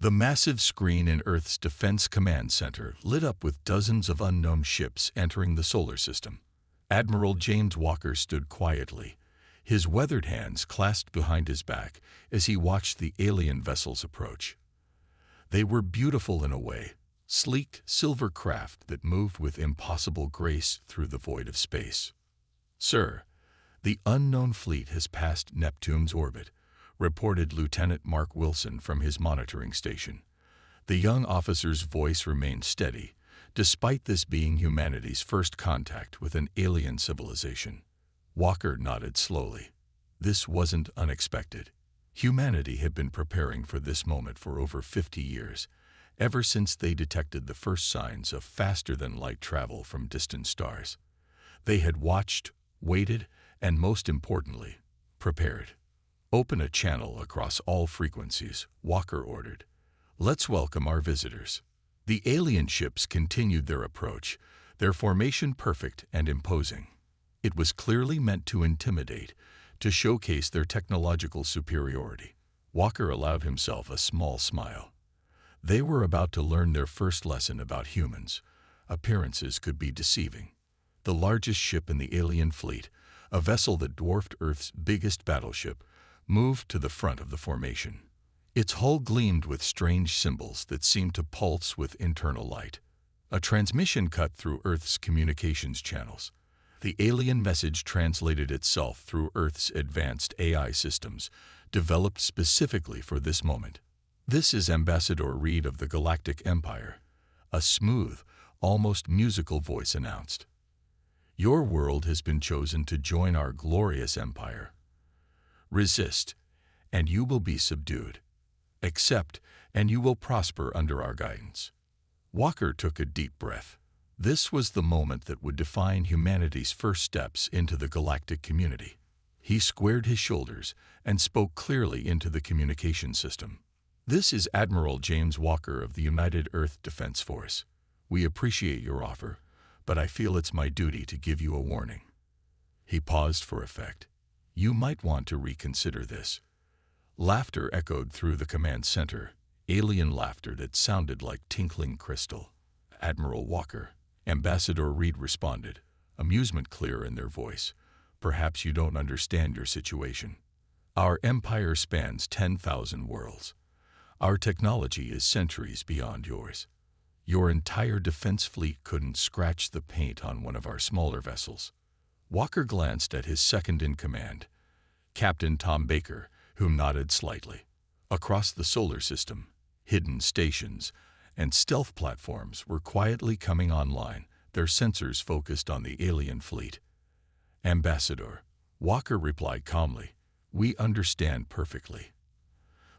The massive screen in Earth's Defense Command Center lit up with dozens of unknown ships entering the solar system. Admiral James Walker stood quietly, his weathered hands clasped behind his back as he watched the alien vessels approach. They were beautiful in a way, sleek silver craft that moved with impossible grace through the void of space. "Sir, the unknown fleet has passed Neptune's orbit," reported Lieutenant Mark Wilson from his monitoring station. The young officer's voice remained steady, despite this being humanity's first contact with an alien civilization. Walker nodded slowly. This wasn't unexpected. Humanity had been preparing for this moment for over 50 years, ever since they detected the first signs of faster-than-light travel from distant stars. They had watched, waited, and most importantly, prepared. "Open a channel across all frequencies," Walker ordered. "Let's welcome our visitors." The alien ships continued their approach, their formation perfect and imposing. It was clearly meant to intimidate, to showcase their technological superiority. Walker allowed himself a small smile. They were about to learn their first lesson about humans. Appearances could be deceiving. The largest ship in the alien fleet, a vessel that dwarfed Earth's biggest battleship, moved to the front of the formation. Its hull gleamed with strange symbols that seemed to pulse with internal light. A transmission cut through Earth's communications channels. The alien message translated itself through Earth's advanced AI systems, developed specifically for this moment. "This is Ambassador Reed of the Galactic Empire," a smooth, almost musical voice announced. "Your world has been chosen to join our glorious empire. Resist, and you will be subdued. Accept, and you will prosper under our guidance." Walker took a deep breath. This was the moment that would define humanity's first steps into the galactic community. He squared his shoulders and spoke clearly into the communication system. "This is Admiral James Walker of the United Earth Defense Force. We appreciate your offer, but I feel it's my duty to give you a warning." He paused for effect. "You might want to reconsider this." Laughter echoed through the command center, alien laughter that sounded like tinkling crystal. "Admiral Walker," Ambassador Reed responded, amusement clear in their voice. "Perhaps you don't understand your situation. Our empire spans 10,000 worlds. Our technology is centuries beyond yours. Your entire defense fleet couldn't scratch the paint on one of our smaller vessels." Walker glanced at his second-in-command, Captain Tom Baker, who nodded slightly. Across the solar system, hidden stations and stealth platforms were quietly coming online, their sensors focused on the alien fleet. "Ambassador," Walker replied calmly, "we understand perfectly.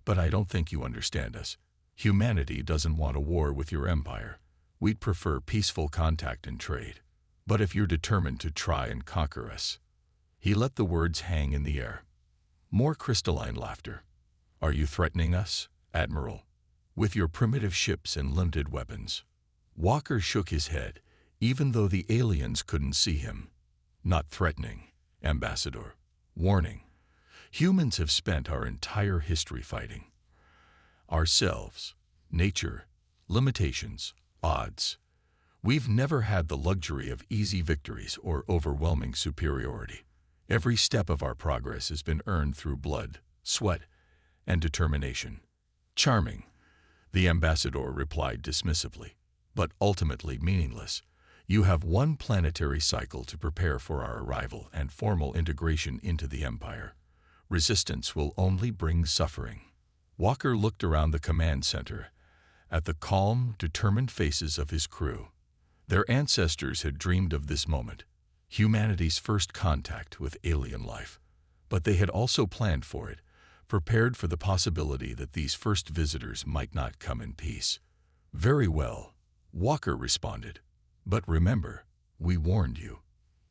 But I don't think you understand us. Humanity doesn't want a war with your empire. We'd prefer peaceful contact and trade. But if you're determined to try and conquer us—" He let the words hang in the air. More crystalline laughter. "Are you threatening us, Admiral, with your primitive ships and limited weapons?" Walker shook his head, even though the aliens couldn't see him. "Not threatening, Ambassador. Warning. Humans have spent our entire history fighting. Ourselves, nature, limitations, odds. We've never had the luxury of easy victories or overwhelming superiority. Every step of our progress has been earned through blood, sweat, and determination." "Charming," the ambassador replied dismissively, "but ultimately meaningless. You have one planetary cycle to prepare for our arrival and formal integration into the empire. Resistance will only bring suffering." Walker looked around the command center, at the calm, determined faces of his crew. Their ancestors had dreamed of this moment, humanity's first contact with alien life. But they had also planned for it, prepared for the possibility that these first visitors might not come in peace. "Very well," Walker responded. "But remember, we warned you."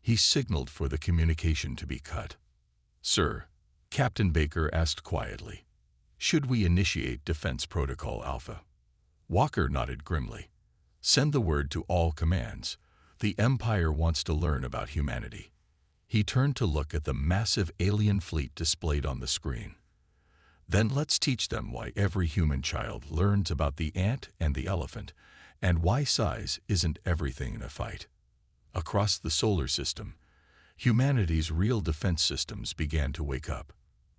He signaled for the communication to be cut. "Sir," Captain Baker asked quietly, "should we initiate Defense Protocol Alpha?" Walker nodded grimly. "Send the word to all commands. The Empire wants to learn about humanity." He turned to look at the massive alien fleet displayed on the screen. Then let's teach them why every human child learns about the ant and the elephant, and why size isn't everything in a fight. Across the solar system, humanity's real defense systems began to wake up.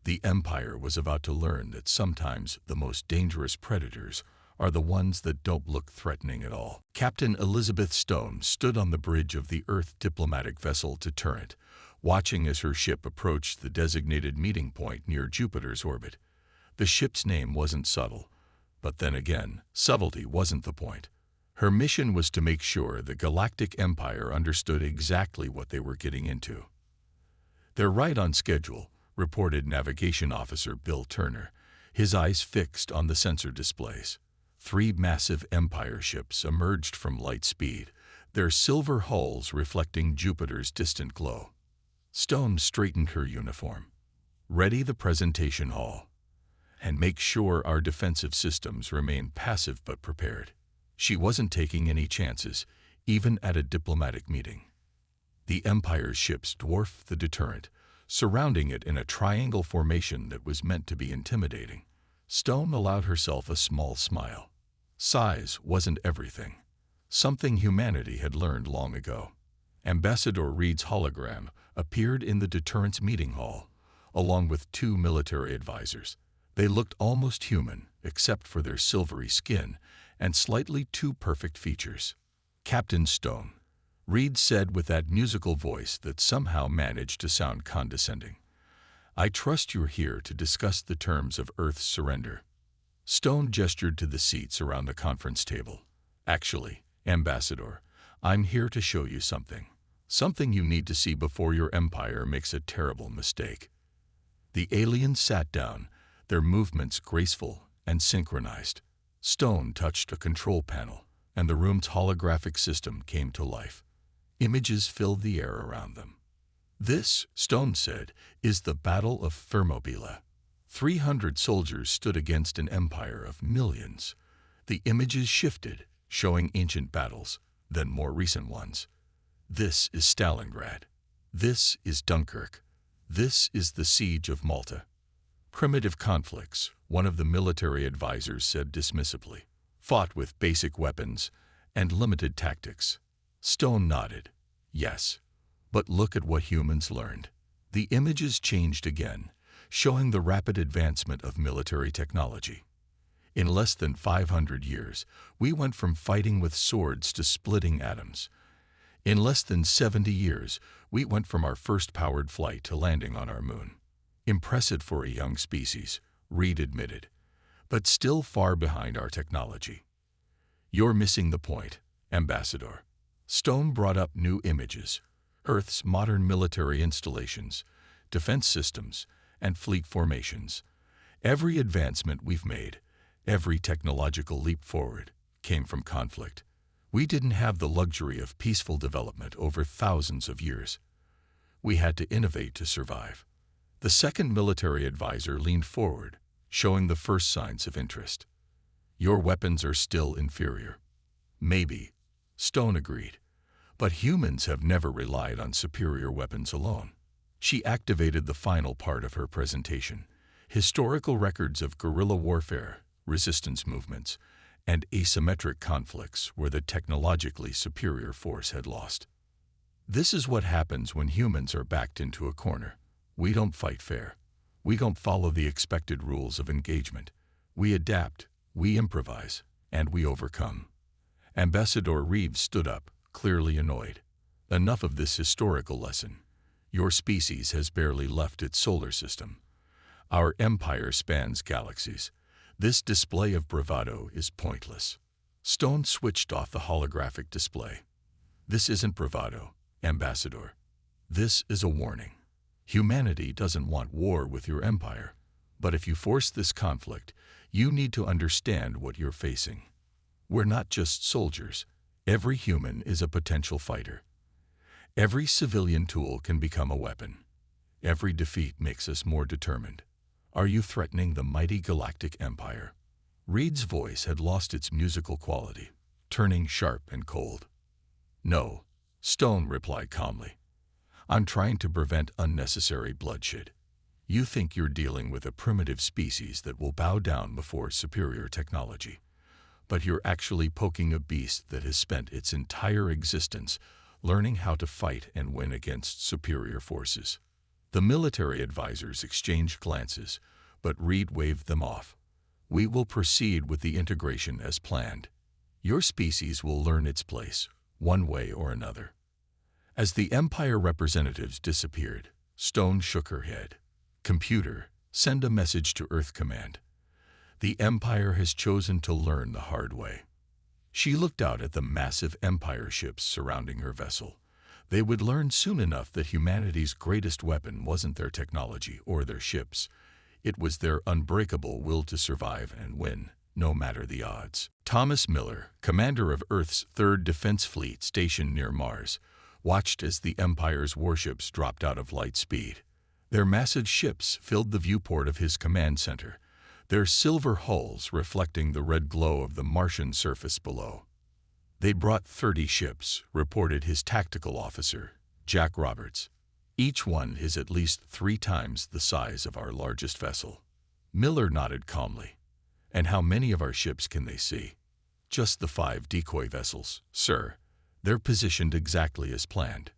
The Empire was about to learn that sometimes the most dangerous predators are the ones that don't look threatening at all. Captain Elizabeth Stone stood on the bridge of the Earth diplomatic vessel Deterrent, watching as her ship approached the designated meeting point near Jupiter's orbit. The ship's name wasn't subtle, but then again, subtlety wasn't the point. Her mission was to make sure the Galactic Empire understood exactly what they were getting into. "They're right on schedule," reported Navigation Officer Bill Turner, his eyes fixed on the sensor displays. 3 massive Empire ships emerged from light speed, their silver hulls reflecting Jupiter's distant glow. Stone straightened her uniform. "Ready the presentation hall. And make sure our defensive systems remain passive but prepared." She wasn't taking any chances, even at a diplomatic meeting. The Empire's ships dwarfed the Deterrent, surrounding it in a triangle formation that was meant to be intimidating. Stone allowed herself a small smile. Size wasn't everything, something humanity had learned long ago. Ambassador Reed's hologram appeared in the Deterrent's meeting hall, along with 2 military advisors. They looked almost human, except for their silvery skin and slightly too perfect features. "Captain Stone," Reed said with that musical voice that somehow managed to sound condescending, "I trust you're here to discuss the terms of Earth's surrender." Stone gestured to the seats around the conference table. "Actually, Ambassador, I'm here to show you something. Something you need to see before your empire makes a terrible mistake." The aliens sat down, their movements graceful and synchronized. Stone touched a control panel, and the room's holographic system came to life. Images filled the air around them. "This," Stone said, "is the Battle of Thermopylae. 300 soldiers stood against an empire of millions." The images shifted, showing ancient battles, then more recent ones. "This is Stalingrad. This is Dunkirk. This is the Siege of Malta." "Primitive conflicts," one of the military advisors said dismissively, "fought with basic weapons and limited tactics." Stone nodded. "Yes, but look at what humans learned." The images changed again, showing the rapid advancement of military technology. "In less than 500 years, we went from fighting with swords to splitting atoms. In less than 70 years, we went from our first powered flight to landing on our moon." "Impressive for a young species," Reed admitted, "but still far behind our technology." "You're missing the point, Ambassador." Stone brought up new images: Earth's modern military installations, defense systems, and fleet formations. Every advancement we've made, every technological leap forward, came from conflict. We didn't have the luxury of peaceful development over thousands of years. We had to innovate to survive. The second military advisor leaned forward, showing the first signs of interest. "Your weapons are still inferior." "Maybe," Stone agreed, "but humans have never relied on superior weapons alone." She activated the final part of her presentation: historical records of guerrilla warfare, resistance movements, and asymmetric conflicts where the technologically superior force had lost. "This is what happens when humans are backed into a corner. We don't fight fair. We don't follow the expected rules of engagement. We adapt, we improvise, and we overcome." Ambassador Reeves stood up, clearly annoyed. "Enough of this historical lesson. Your species has barely left its solar system. Our empire spans galaxies. This display of bravado is pointless." Stone switched off the holographic display. "This isn't bravado, Ambassador. This is a warning. Humanity doesn't want war with your empire, but if you force this conflict, you need to understand what you're facing. We're not just soldiers. Every human is a potential fighter. Every civilian tool can become a weapon. Every defeat makes us more determined. Are you threatening the mighty Galactic Empire?" Reed's voice had lost its musical quality, turning sharp and cold. "No," Stone replied calmly. "I'm trying to prevent unnecessary bloodshed. You think you're dealing with a primitive species that will bow down before superior technology. But you're actually poking a beast that has spent its entire existence learning how to fight and win against superior forces. The military advisors exchanged glances, but Reed waved them off. We will proceed with the integration as planned. Your species will learn its place, one way or another. As the Empire representatives disappeared, Stone shook her head. Computer, send a message to Earth Command. The Empire has chosen to learn the hard way. She looked out at the massive Empire ships surrounding her vessel. They would learn soon enough that humanity's greatest weapon wasn't their technology or their ships. It was their unbreakable will to survive and win, no matter the odds. Thomas Miller, commander of Earth's 3rd Defense Fleet stationed near Mars, watched as the Empire's warships dropped out of light speed. Their massive ships filled the viewport of his command center, their silver hulls reflecting the red glow of the Martian surface below. They brought 30 ships, reported his tactical officer, Jack Roberts. Each one is at least 3 times the size of our largest vessel. Miller nodded calmly. And how many of our ships can they see? Just the 5 decoy vessels, sir. They're positioned exactly as planned.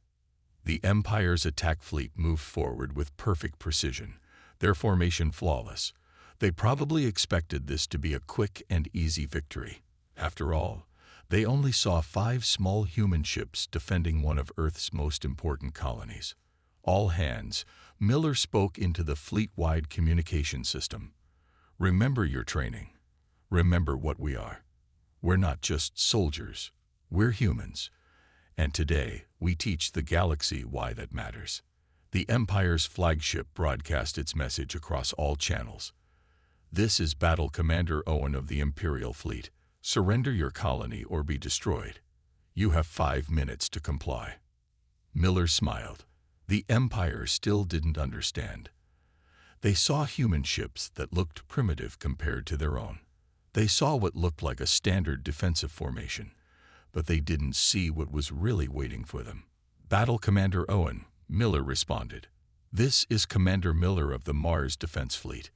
The Empire's attack fleet moved forward with perfect precision, their formation flawless. They probably expected this to be a quick and easy victory. After all, they only saw 5 small human ships defending one of Earth's most important colonies. All hands, Miller spoke into the fleet-wide communication system. Remember your training. Remember what we are. We're not just soldiers. We're humans. And today, we teach the galaxy why that matters. The Empire's flagship broadcast its message across all channels. This is Battle Commander Owen of the Imperial Fleet. Surrender your colony or be destroyed. You have 5 minutes to comply. Miller smiled. The Empire still didn't understand. They saw human ships that looked primitive compared to their own. They saw what looked like a standard defensive formation, but they didn't see what was really waiting for them. Battle Commander Owen, Miller responded. This is Commander Miller of the Mars Defense Fleet.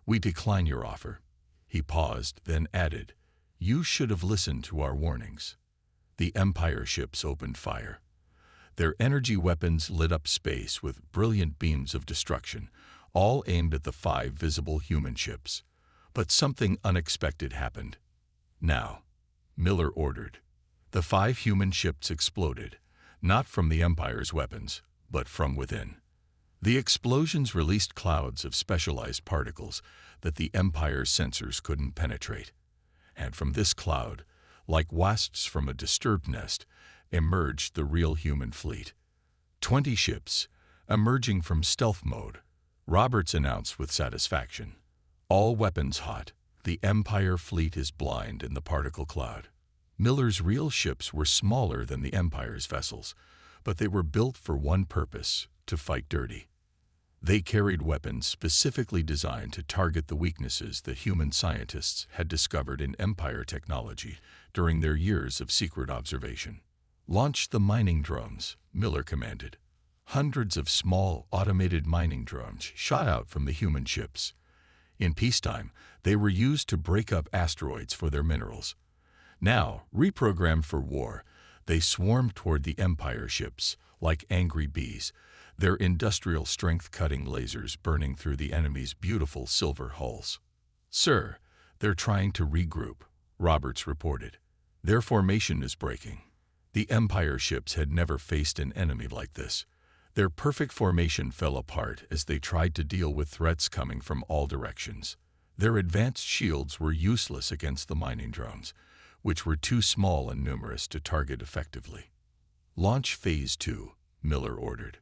We decline your offer. He paused, then added, You should have listened to our warnings. The Empire ships opened fire. Their energy weapons lit up space with brilliant beams of destruction, all aimed at the 5 visible human ships. But something unexpected happened. Now, Miller ordered. The 5 human ships exploded, not from the Empire's weapons, but from within. The explosions released clouds of specialized particles that the Empire's sensors couldn't penetrate. And from this cloud, like wasps from a disturbed nest, emerged the real human fleet. 20 ships, emerging from stealth mode, Roberts announced with satisfaction. All weapons hot, the Empire fleet is blind in the particle cloud. Miller's real ships were smaller than the Empire's vessels, but they were built for one purpose, to fight dirty. They carried weapons specifically designed to target the weaknesses that human scientists had discovered in Empire technology during their years of secret observation. Launch the mining drones, Miller commanded. Hundreds of small, automated mining drones shot out from the human ships. In peacetime, they were used to break up asteroids for their minerals. Now, reprogrammed for war, they swarmed toward the Empire ships, like angry bees, their industrial strength cutting lasers burning through the enemy's beautiful silver hulls. Sir, they're trying to regroup, Roberts reported. Their formation is breaking. The Empire ships had never faced an enemy like this. Their perfect formation fell apart as they tried to deal with threats coming from all directions. Their advanced shields were useless against the mining drones, which were too small and numerous to target effectively. Launch Phase 2, Miller ordered.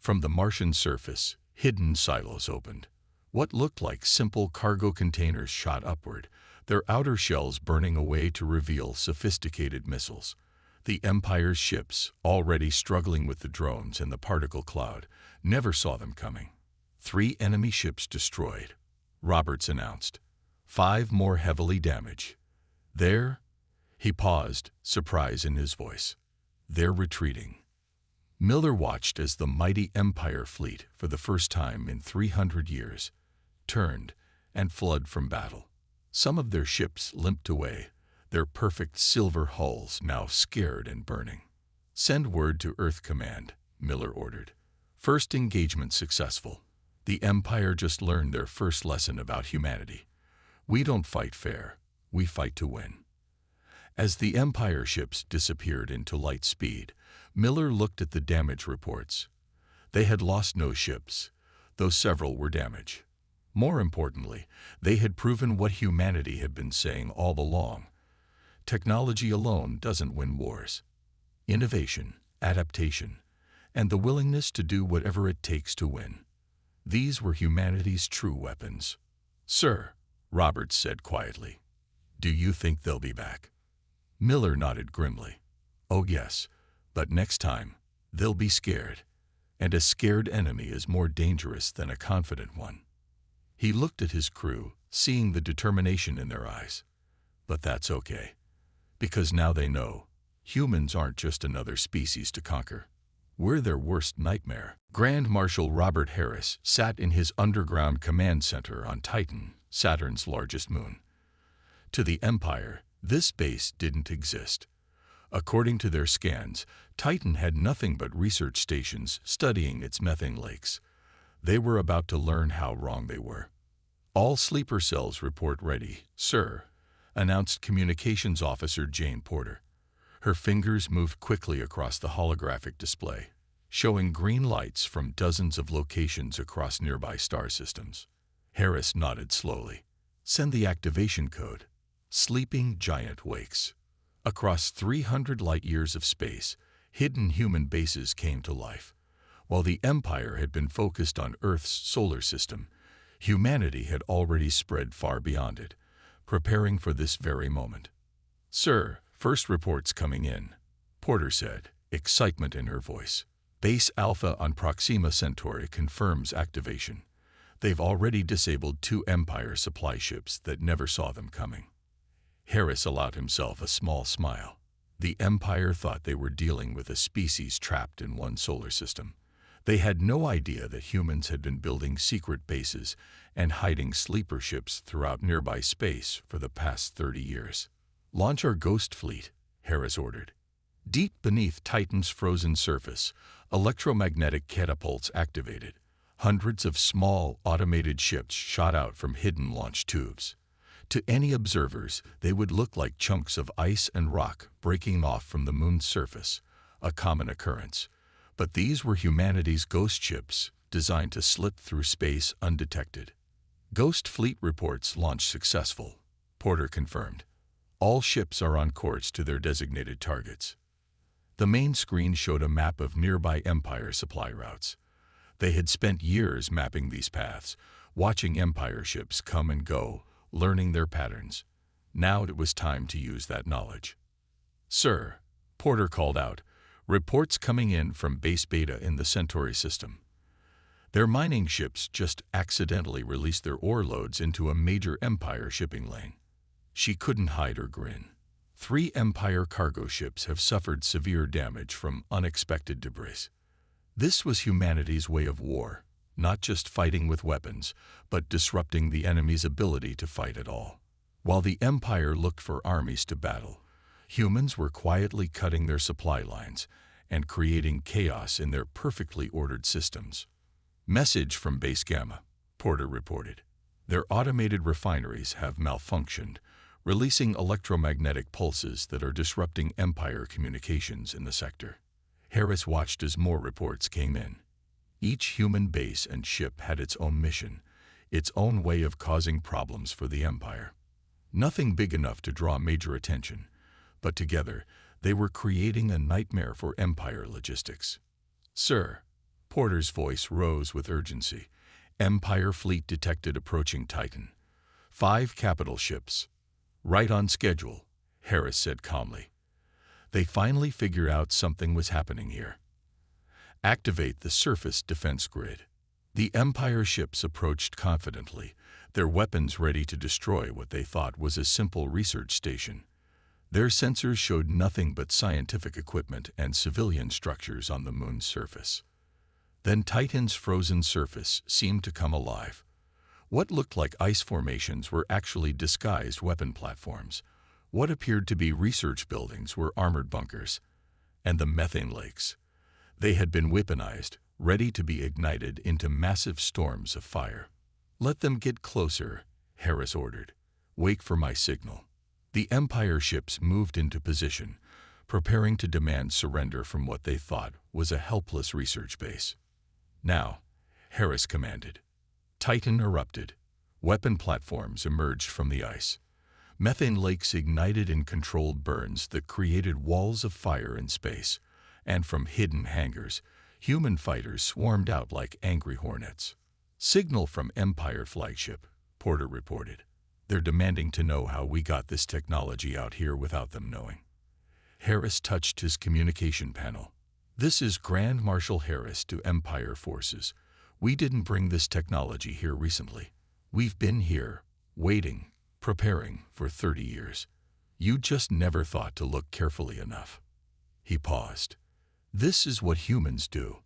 From the Martian surface, hidden silos opened. What looked like simple cargo containers shot upward, their outer shells burning away to reveal sophisticated missiles. The Empire's ships, already struggling with the drones and the particle cloud, never saw them coming. 3 enemy ships destroyed, Roberts announced. 5 more heavily damaged. He paused, surprise in his voice. They're retreating. Miller watched as the mighty Empire fleet, for the first time in 300 years, turned and fled from battle. Some of their ships limped away, their perfect silver hulls now scared and burning. "Send word to Earth Command," Miller ordered. "First engagement successful. The Empire just learned their first lesson about humanity. We don't fight fair, we fight to win." As the Empire ships disappeared into light speed, Miller looked at the damage reports. They had lost no ships, though several were damaged. More importantly, they had proven what humanity had been saying all along. Technology alone doesn't win wars. Innovation, adaptation, and the willingness to do whatever it takes to win. These were humanity's true weapons. "Sir," Roberts said quietly, "do you think they'll be back?" Miller nodded grimly. "Oh yes, but next time, they'll be scared. And a scared enemy is more dangerous than a confident one." He looked at his crew, seeing the determination in their eyes. "But that's okay. Because now they know, humans aren't just another species to conquer. We're their worst nightmare." Grand Marshal Robert Harris sat in his underground command center on Titan, Saturn's largest moon. To the Empire, this base didn't exist. According to their scans, Titan had nothing but research stations studying its methane lakes. They were about to learn how wrong they were. "All sleeper cells report ready, sir," announced Communications Officer Jane Porter. Her fingers moved quickly across the holographic display, showing green lights from dozens of locations across nearby star systems. Harris nodded slowly. "Send the activation code." Sleeping giant wakes. Across 300 light-years of space, hidden human bases came to life. While the Empire had been focused on Earth's solar system, humanity had already spread far beyond it, preparing for this very moment. "Sir, first reports coming in," Porter said, excitement in her voice. "Base Alpha on Proxima Centauri confirms activation. They've already disabled 2 Empire supply ships that never saw them coming." Harris allowed himself a small smile. The Empire thought they were dealing with a species trapped in one solar system. They had no idea that humans had been building secret bases and hiding sleeper ships throughout nearby space for the past 30 years. "Launch our Ghost Fleet," Harris ordered. Deep beneath Titan's frozen surface, electromagnetic catapults activated. Hundreds of small, automated ships shot out from hidden launch tubes. To any observers, they would look like chunks of ice and rock breaking off from the moon's surface, a common occurrence. But these were humanity's ghost ships, designed to slip through space undetected. "Ghost Fleet reports launch successful," Porter confirmed. "All ships are on course to their designated targets." The main screen showed a map of nearby Empire supply routes. They had spent years mapping these paths, watching Empire ships come and go, learning their patterns. Now it was time to use that knowledge. "Sir," Porter called out, "reports coming in from Base Beta in the Centauri system. Their mining ships just accidentally released their ore loads into a major Empire shipping lane." She couldn't hide her grin. 3 Empire cargo ships have suffered severe damage from unexpected debris. This was humanity's way of war. Not just fighting with weapons, but disrupting the enemy's ability to fight at all. While the Empire looked for armies to battle, humans were quietly cutting their supply lines and creating chaos in their perfectly ordered systems. "Message from Base Gamma," Porter reported. "Their automated refineries have malfunctioned, releasing electromagnetic pulses that are disrupting Empire communications in the sector." Harris watched as more reports came in. Each human base and ship had its own mission, its own way of causing problems for the Empire. Nothing big enough to draw major attention, but together they were creating a nightmare for Empire logistics. "Sir," Porter's voice rose with urgency. "Empire fleet detected approaching Titan. 5 capital ships." "Right on schedule," Harris said calmly. They finally figured out something was happening here. "Activate the surface defense grid." The Empire ships approached confidently, their weapons ready to destroy what they thought was a simple research station. Their sensors showed nothing but scientific equipment and civilian structures on the moon's surface. Then Titan's frozen surface seemed to come alive. What looked like ice formations were actually disguised weapon platforms. What appeared to be research buildings were armored bunkers. And the methane lakes. They had been weaponized, ready to be ignited into massive storms of fire. "Let them get closer," Harris ordered. "Wait for my signal." The Empire ships moved into position, preparing to demand surrender from what they thought was a helpless research base. "Now," Harris commanded. Titan erupted. Weapon platforms emerged from the ice. Methane lakes ignited in controlled burns that created walls of fire in space, and from hidden hangars, human fighters swarmed out like angry hornets. "Signal from Empire flagship," Porter reported. "They're demanding to know how we got this technology out here without them knowing." Harris touched his communication panel. "This is Grand Marshal Harris to Empire forces. We didn't bring this technology here recently. We've been here, waiting, preparing for 30 years. You just never thought to look carefully enough." He paused. "This is what humans do.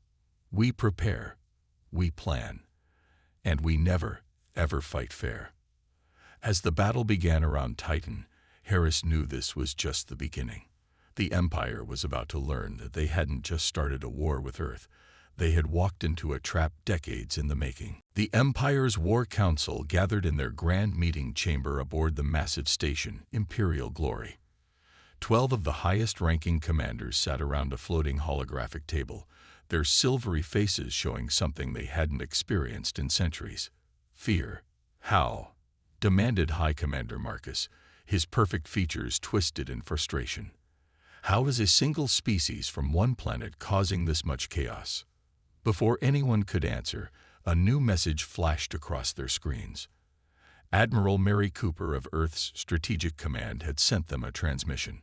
We prepare, we plan, and we never, ever fight fair." As the battle began around Titan, Harris knew this was just the beginning. The Empire was about to learn that they hadn't just started a war with Earth. They had walked into a trap decades in the making. The Empire's War Council gathered in their grand meeting chamber aboard the massive station, Imperial Glory. 12 of the highest-ranking commanders sat around a floating holographic table, their silvery faces showing something they hadn't experienced in centuries. "Fear." "How?" demanded High Commander Marcus, his perfect features twisted in frustration. "How is a single species from one planet causing this much chaos?" Before anyone could answer, a new message flashed across their screens. Admiral Mary Cooper of Earth's Strategic Command had sent them a transmission.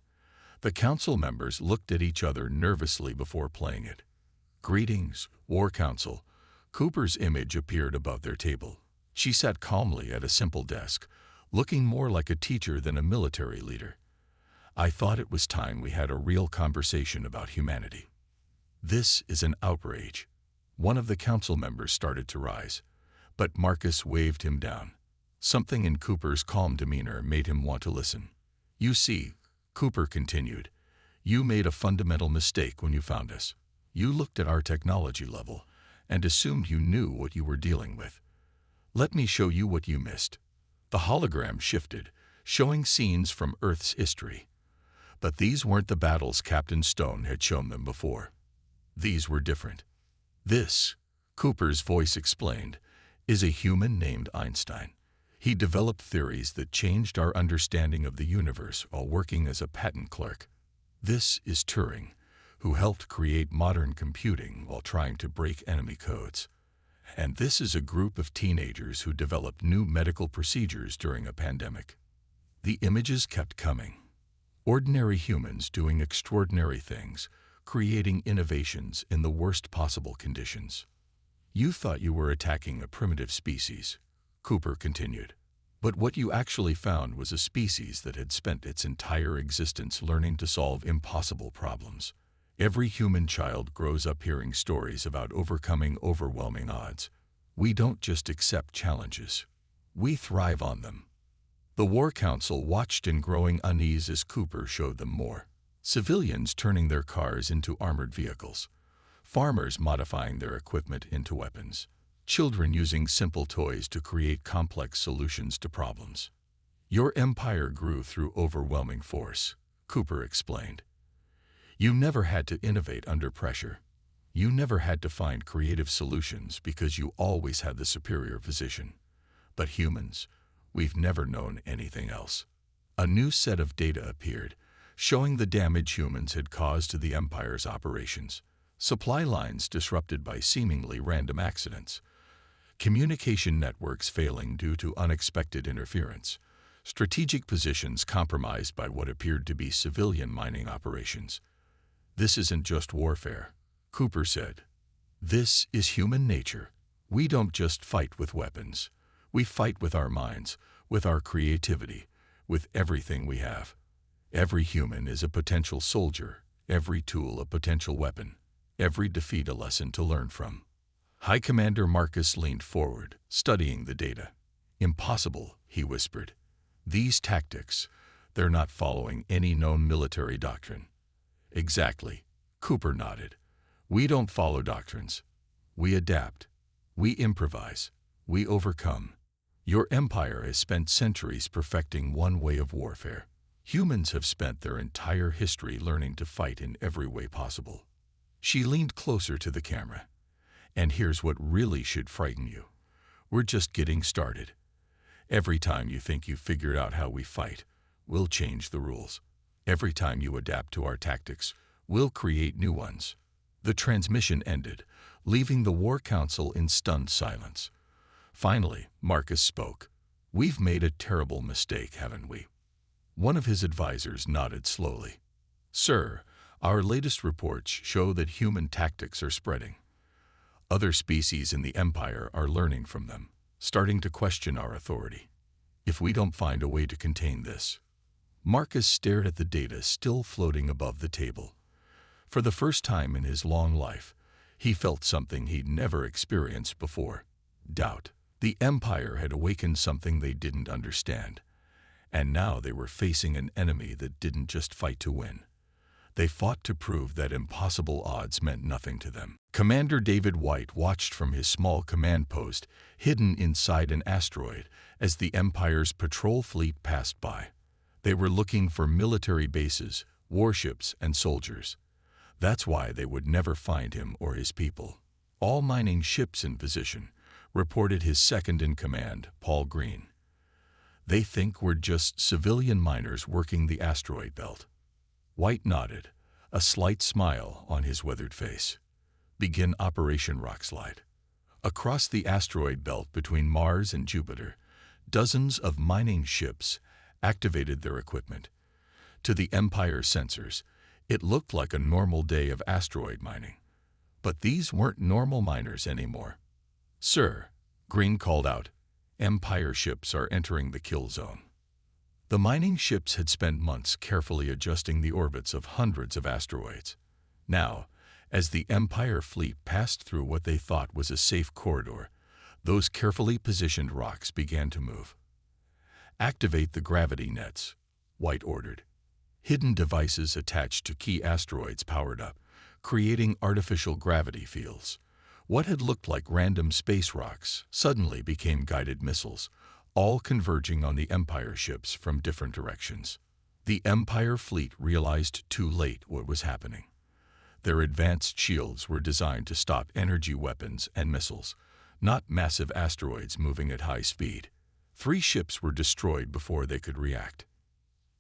The council members looked at each other nervously before playing it. "Greetings, War Council." Cooper's image appeared above their table. She sat calmly at a simple desk, looking more like a teacher than a military leader. "I thought it was time we had a real conversation about humanity. This is an outrage." One of the council members started to rise, but Marcus waved him down. Something in Cooper's calm demeanor made him want to listen. "You see," Cooper continued, "you made a fundamental mistake when you found us. You looked at our technology level and assumed you knew what you were dealing with. Let me show you what you missed." The hologram shifted, showing scenes from Earth's history. But these weren't the battles Captain Stone had shown them before. These were different. "This," Cooper's voice explained, "is a human named Einstein. He developed theories that changed our understanding of the universe while working as a patent clerk. This is Turing, who helped create modern computing while trying to break enemy codes. And this is a group of teenagers who developed new medical procedures during a pandemic." The images kept coming. Ordinary humans doing extraordinary things, creating innovations in the worst possible conditions. "You thought you were attacking a primitive species," Cooper continued. "But what you actually found was a species that had spent its entire existence learning to solve impossible problems. Every human child grows up hearing stories about overcoming overwhelming odds. We don't just accept challenges. We thrive on them." The War Council watched in growing unease as Cooper showed them more. Civilians turning their cars into armored vehicles. Farmers modifying their equipment into weapons. Children using simple toys to create complex solutions to problems. "Your empire grew through overwhelming force," Cooper explained. "You never had to innovate under pressure. You never had to find creative solutions because you always had the superior position. But humans, we've never known anything else." A new set of data appeared, showing the damage humans had caused to the Empire's operations. Supply lines disrupted by seemingly random accidents. Communication networks failing due to unexpected interference. Strategic positions compromised by what appeared to be civilian mining operations. "This isn't just warfare," Cooper said. "This is human nature. We don't just fight with weapons. We fight with our minds, with our creativity, with everything we have." Every human is a potential soldier, every tool a potential weapon, every defeat a lesson to learn from. High Commander Marcus leaned forward, studying the data. Impossible, he whispered. These tactics, they're not following any known military doctrine. Exactly, Cooper nodded. We don't follow doctrines. We adapt. We improvise. We overcome. Your empire has spent centuries perfecting one way of warfare. Humans have spent their entire history learning to fight in every way possible. She leaned closer to the camera. And here's what really should frighten you. We're just getting started. Every time you think you've figured out how we fight, we'll change the rules. Every time you adapt to our tactics, we'll create new ones. The transmission ended, leaving the War Council in stunned silence. Finally, Marcus spoke. We've made a terrible mistake, haven't we? One of his advisors nodded slowly. Sir, our latest reports show that human tactics are spreading. Other species in the Empire are learning from them, starting to question our authority. If we don't find a way to contain this... Marcus stared at the data still floating above the table. For the first time in his long life, he felt something he'd never experienced before. Doubt. The Empire had awakened something they didn't understand. And now they were facing an enemy that didn't just fight to win. They fought to prove that impossible odds meant nothing to them. Commander David White watched from his small command post, hidden inside an asteroid, as the Empire's patrol fleet passed by. They were looking for military bases, warships, and soldiers. That's why they would never find him or his people. All mining ships in position, reported his second-in-command, Paul Green. They think we're just civilian miners working the asteroid belt. White nodded, a slight smile on his weathered face. Begin Operation Rockslide. Across the asteroid belt between Mars and Jupiter, dozens of mining ships activated their equipment. To the Empire sensors, it looked like a normal day of asteroid mining. But these weren't normal miners anymore. Sir, Green called out, Empire ships are entering the kill zone. The mining ships had spent months carefully adjusting the orbits of hundreds of asteroids. Now, as the Empire fleet passed through what they thought was a safe corridor, those carefully positioned rocks began to move. Activate the gravity nets, White ordered. Hidden devices attached to key asteroids powered up, creating artificial gravity fields. What had looked like random space rocks suddenly became guided missiles, all converging on the Empire ships from different directions. The Empire fleet realized too late what was happening. Their advanced shields were designed to stop energy weapons and missiles, not massive asteroids moving at high speed. 3 ships were destroyed before they could react.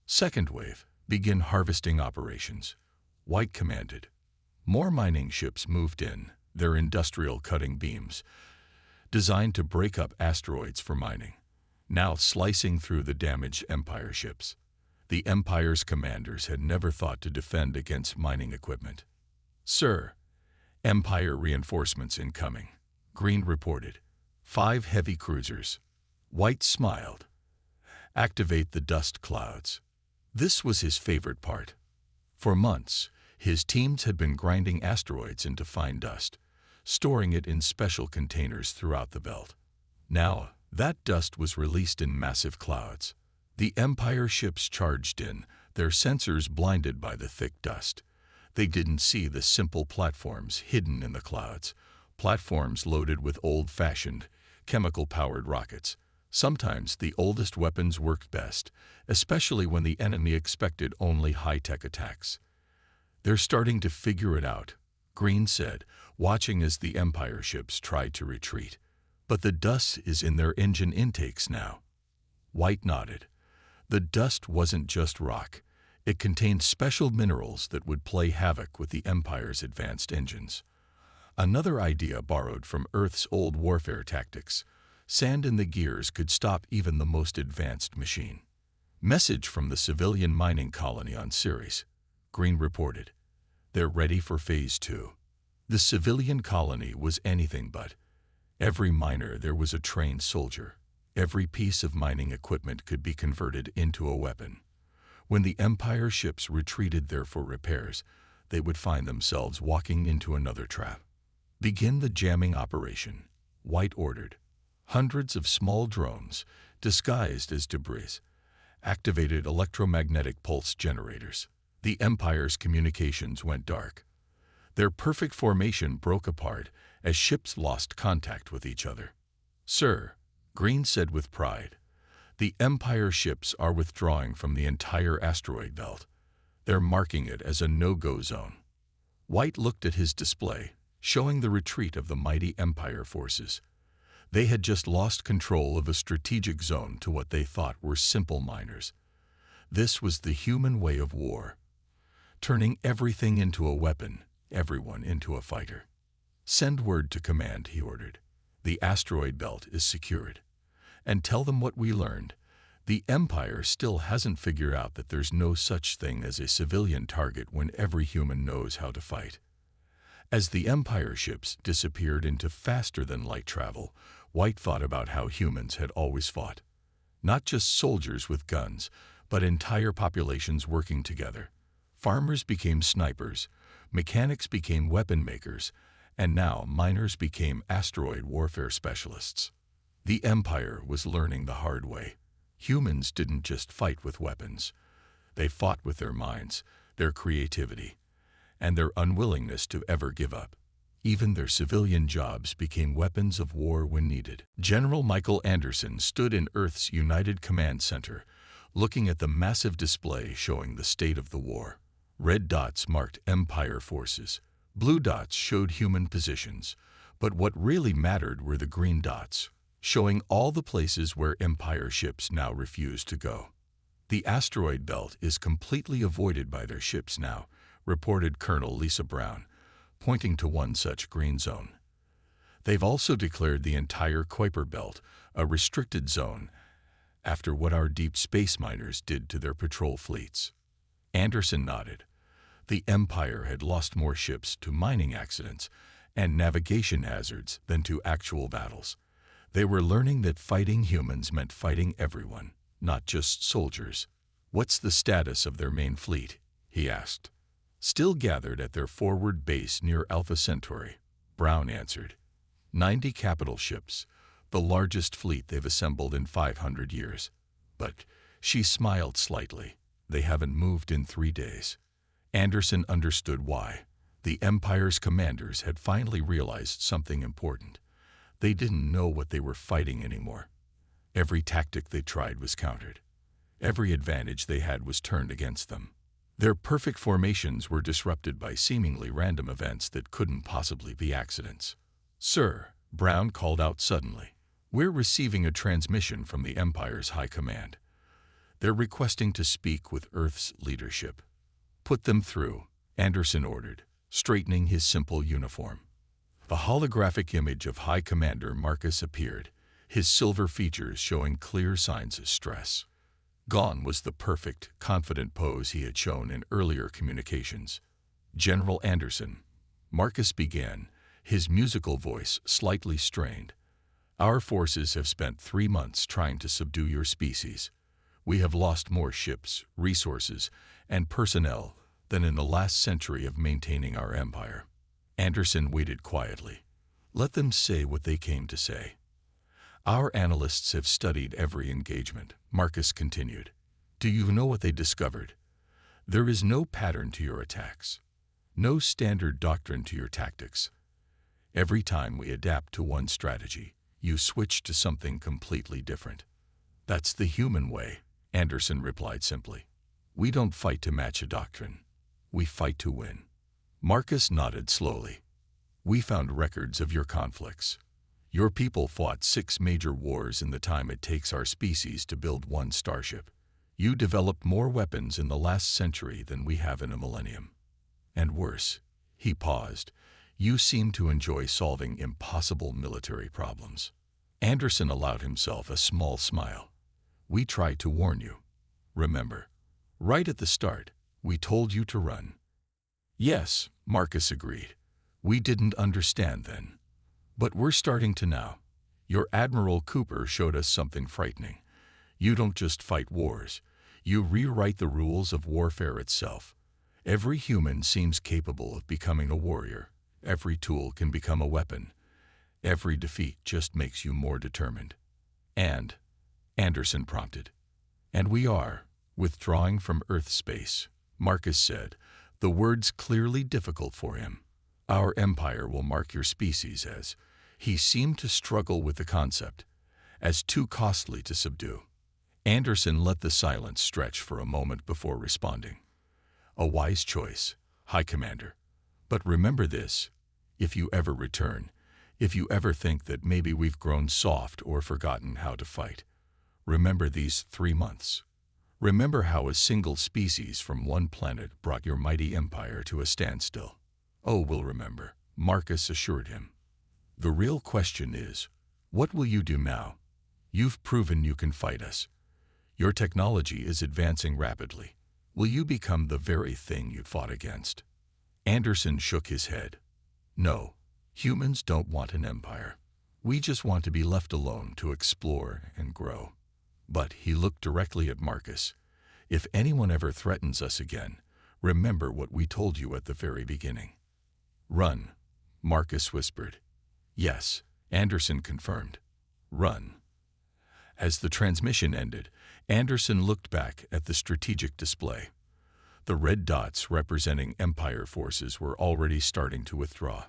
Second wave, begin harvesting operations, White commanded. More mining ships moved in, their industrial cutting beams, designed to break up asteroids for mining, now slicing through the damaged Empire ships. The Empire's commanders had never thought to defend against mining equipment. Sir, Empire reinforcements incoming, Green reported. 5 heavy cruisers. White smiled. Activate the dust clouds. This was his favorite part. For months, his teams had been grinding asteroids into fine dust, storing it in special containers throughout the belt. Now, that dust was released in massive clouds. The Empire ships charged in, their sensors blinded by the thick dust. They didn't see the simple platforms hidden in the clouds, platforms loaded with old-fashioned, chemical-powered rockets. Sometimes the oldest weapons worked best, especially when the enemy expected only high-tech attacks. They're starting to figure it out, Green said, watching as the Empire ships tried to retreat. But the dust is in their engine intakes now. White nodded. The dust wasn't just rock. It contained special minerals that would play havoc with the Empire's advanced engines. Another idea borrowed from Earth's old warfare tactics. Sand in the gears could stop even the most advanced machine. Message from the civilian mining colony on Ceres, Green reported. They're ready for Phase 2. The civilian colony was anything but. Every miner there was a trained soldier. Every piece of mining equipment could be converted into a weapon. When the Empire ships retreated there for repairs, they would find themselves walking into another trap. Begin the jamming operation, White ordered. Hundreds of small drones, disguised as debris, activated electromagnetic pulse generators. The Empire's communications went dark. Their perfect formation broke apart as ships lost contact with each other. "Sir," Green said with pride, "the Empire ships are withdrawing from the entire asteroid belt. They're marking it as a no-go zone." White looked at his display, showing the retreat of the mighty Empire forces. They had just lost control of a strategic zone to what they thought were simple miners. This was the human way of war, turning everything into a weapon, everyone into a fighter. "Send word to command," he ordered. "The asteroid belt is secured. And tell them what we learned. The Empire still hasn't figured out that there's no such thing as a civilian target when every human knows how to fight." As the Empire ships disappeared into faster-than-light travel, White thought about how humans had always fought. Not just soldiers with guns, but entire populations working together. Farmers became snipers, mechanics became weapon makers, and now miners became asteroid warfare specialists. The Empire was learning the hard way. Humans didn't just fight with weapons. They fought with their minds, their creativity, and their unwillingness to ever give up. Even their civilian jobs became weapons of war when needed. General Michael Anderson stood in Earth's United Command Center, looking at the massive display showing the state of the war. Red dots marked Empire forces. Blue dots showed human positions. But what really mattered were the green dots, showing all the places where Empire ships now refused to go. "The asteroid belt is completely avoided by their ships now," reported Colonel Lisa Brown, pointing to one such green zone. "They've also declared the entire Kuiper Belt a restricted zone after what our deep space miners did to their patrol fleets." Anderson nodded. The Empire had lost more ships to mining accidents and navigation hazards than to actual battles. They were learning that fighting humans meant fighting everyone, not just soldiers. "What's the status of their main fleet?" he asked. "Still gathered at their forward base near Alpha Centauri," Brown answered. 90 capital ships, the largest fleet they've assembled in 500 years. But she smiled slightly. "They haven't moved in 3 days." Anderson understood why. The Empire's commanders had finally realized something important. They didn't know what they were fighting anymore. Every tactic they tried was countered. Every advantage they had was turned against them. Their perfect formations were disrupted by seemingly random events that couldn't possibly be accidents. "Sir," Brown called out suddenly, "we're receiving a transmission from the Empire's High Command. They're requesting to speak with Earth's leadership." "Put them through," Anderson ordered, straightening his simple uniform. The holographic image of High Commander Marcus appeared, his silver features showing clear signs of stress. Gone was the perfect, confident pose he had shown in earlier communications. "General Anderson," Marcus began, his musical voice slightly strained, "our forces have spent 3 months trying to subdue your species. We have lost more ships, resources, and personnel than in the last century of maintaining our empire." Anderson waited quietly. "Let them say what they came to say." "Our analysts have studied every engagement," Marcus continued. "Do you know what they discovered? There is no pattern to your attacks, no standard doctrine to your tactics. Every time we adapt to one strategy, you switch to something completely different." "That's the human way," Anderson replied simply. "We don't fight to match a doctrine. We fight to win." Marcus nodded slowly. "We found records of your conflicts. Your people fought 6 major wars in the time it takes our species to build one starship. You developed more weapons in the last century than we have in a millennium. And worse," he paused, "you seem to enjoy solving impossible military problems." Anderson allowed himself a small smile. "We tried to warn you. Remember, right at the start, we told you to run." "Yes," Marcus agreed. "We didn't understand then. But we're starting to now. Your Admiral Cooper showed us something frightening. You don't just fight wars. You rewrite the rules of warfare itself. Every human seems capable of becoming a warrior. Every tool can become a weapon. Every defeat just makes you more determined. And, Anderson prompted, and we are withdrawing from Earth space, Marcus said, the words clearly difficult for him. Our empire will mark your species as, he seemed to struggle with the concept, as too costly to subdue. Anderson let the silence stretch for a moment before responding. A wise choice, High Commander. But remember this, if you ever return, if you ever think that maybe we've grown soft or forgotten how to fight, remember these 3 months. Remember how a single species from one planet brought your mighty empire to a standstill. Oh, we'll remember, Marcus assured him. The real question is, what will you do now? You've proven you can fight us. Your technology is advancing rapidly. Will you become the very thing you fought against? Anderson shook his head. No, humans don't want an empire. We just want to be left alone to explore and grow. But he looked directly at Marcus. If anyone ever threatens us again, remember what we told you at the very beginning. Run, Marcus whispered. Yes, Anderson confirmed. Run. As the transmission ended, Anderson looked back at the strategic display. The red dots representing Empire forces were already starting to withdraw.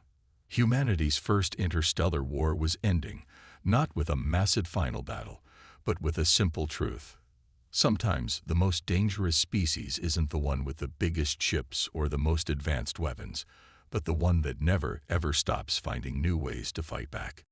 Humanity's first interstellar war was ending, not with a massive final battle, but with a simple truth. Sometimes the most dangerous species isn't the one with the biggest ships or the most advanced weapons, but the one that never, ever stops finding new ways to fight back.